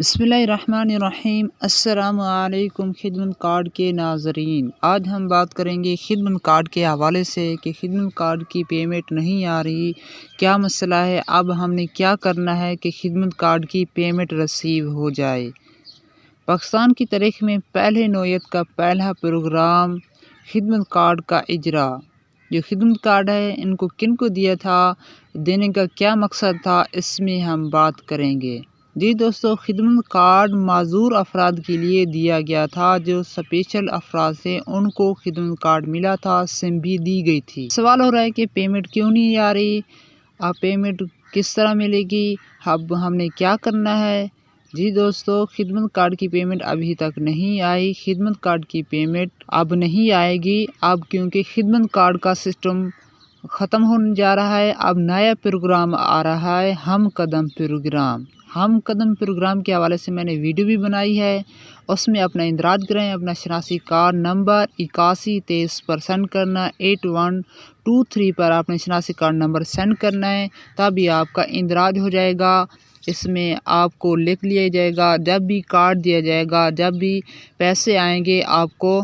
बिस्मिल्लाहिर्रहमानिर्रहीम। अस्सलाम वालेकुम खिदमत कार्ड के नाज़रीन, आज हम बात करेंगे खिदमत कार्ड के हवाले से कि खिदमत कार्ड की पेमेंट नहीं आ रही, क्या मसला है। अब हमने क्या करना है कि खिदमत कार्ड की पेमेंट रिसीव हो जाए। पाकिस्तान की तारीख़ में पहले नौयत का पहला प्रोग्राम खिदमत कार्ड का इजरा। जो खिदमत कार्ड है इनको किन को दिया था, देने का क्या मकसद था, इसमें हम बात करेंगे। जी दोस्तों, खिदमत कार्ड माजूर अफराद के लिए दिया गया था। जो स्पेशल अफराद से उनको खिदमत कार्ड मिला था, सिम भी दी गई थी। सवाल हो रहा है कि पेमेंट क्यों नहीं आ रही, अब पेमेंट किस तरह मिलेगी, अब हमने क्या करना है। जी दोस्तों, खिदमत कार्ड की पेमेंट अभी तक नहीं आई। खिदमत कार्ड की पेमेंट अब नहीं आएगी, अब क्योंकि खिदमत कार्ड का सिस्टम ख़त्म होने जा रहा है। अब नया प्रोग्राम आ रहा है, हम कदम प्रोग्राम। हम कदम प्रोग्राम के हवाले से मैंने वीडियो भी बनाई है, उसमें अपना इंदराज करें। अपना शनासी कार्ड नंबर 8123 पर सेंड करना, 8123 पर आपने शनासी कार्ड नंबर सेंड करना है, तभी आपका इंदराज हो जाएगा। इसमें आपको लिख लिया जाएगा, जब भी कार्ड दिया जाएगा, जब भी पैसे आएंगे आपको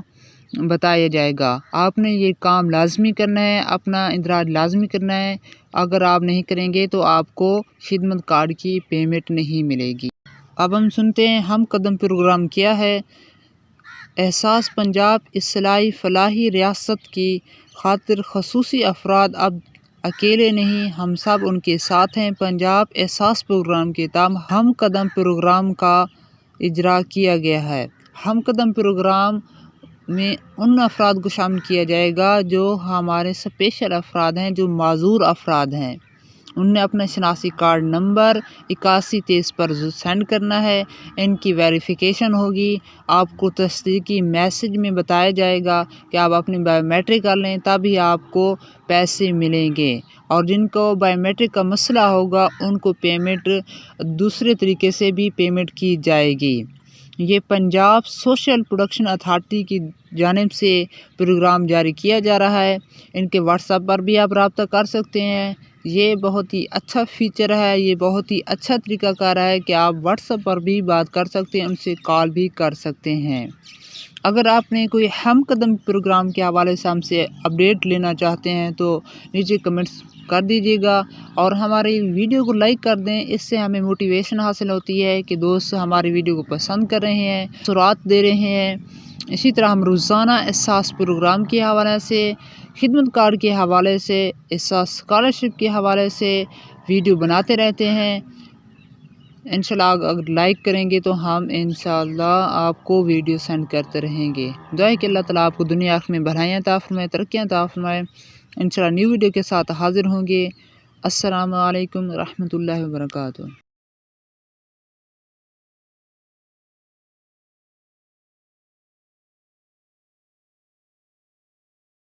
बताया जाएगा। आपने ये काम लाजमी करना है, अपना इंदराज लाजमी करना है। अगर आप नहीं करेंगे तो आपको खिदमत कार्ड की पेमेंट नहीं मिलेगी। अब हम सुनते हैं हम कदम प्रोग्राम क्या है। एहसास पंजाब इस्लाही फलाही रियासत की खातिर खसूसी अफराद अब अकेले नहीं, हम सब उनके साथ हैं। पंजाब एहसास प्रोग्राम के तहत हम कदम प्रोग्राम का इजरा किया गया है। हम कदम प्रोग्राम में उन अफराद को शामिल किया जाएगा जो हमारे स्पेशल अफराद हैं, जो माजूर अफराद हैं। उनने अपना शनासी कार्ड नंबर 8123 पर सेंड करना है। इनकी वेरिफिकेशन होगी, आपको तस्दीकी मैसेज में बताया जाएगा कि आप अपनी बायोमेट्रिक कर लें, तभी आपको पैसे मिलेंगे। और जिनको बायोमेट्रिक का मसला होगा उनको पेमेंट दूसरे तरीके से भी पेमेंट की जाएगी। ये पंजाब सोशल प्रोडक्शन अथॉरिटी की जानिब से प्रोग्राम जारी किया जा रहा है। इनके व्हाट्सएप पर भी आप रब्ता कर सकते हैं। ये बहुत ही अच्छा फीचर है, ये बहुत ही अच्छा तरीक़ाकार है कि आप व्हाट्सएप पर भी बात कर सकते हैं, उनसे कॉल भी कर सकते हैं। अगर आपने कोई हम कदम प्रोग्राम के हवाले से हमसे अपडेट लेना चाहते हैं तो नीचे कमेंट्स कर दीजिएगा और हमारी वीडियो को लाइक कर दें। इससे हमें मोटिवेशन हासिल होती है कि दोस्त हमारी वीडियो को पसंद कर रहे हैं, सुरात दे रहे हैं। इसी तरह हम रोज़ाना एहसास प्रोग्राम के हवाले से, खिदमत कार्ड के हवाले से, एहसास स्कॉलरशिप के हवाले से वीडियो बनाते रहते हैं। इंशाल्लाह अगर लाइक करेंगे तो हम इंशाल्लाह आपको वीडियो सेंड करते रहेंगे। दुआ है कि अल्लाह ताला आपको दुनिया आखिरत में भलाइयाँ अता फरमाए, तरक्कियाँ अता फरमाए। इंशाल्लाह न्यू वीडियो के साथ हाज़िर होंगे। अस्सलामु अलैकुम रहमतुल्लाहि व बरकातुहू।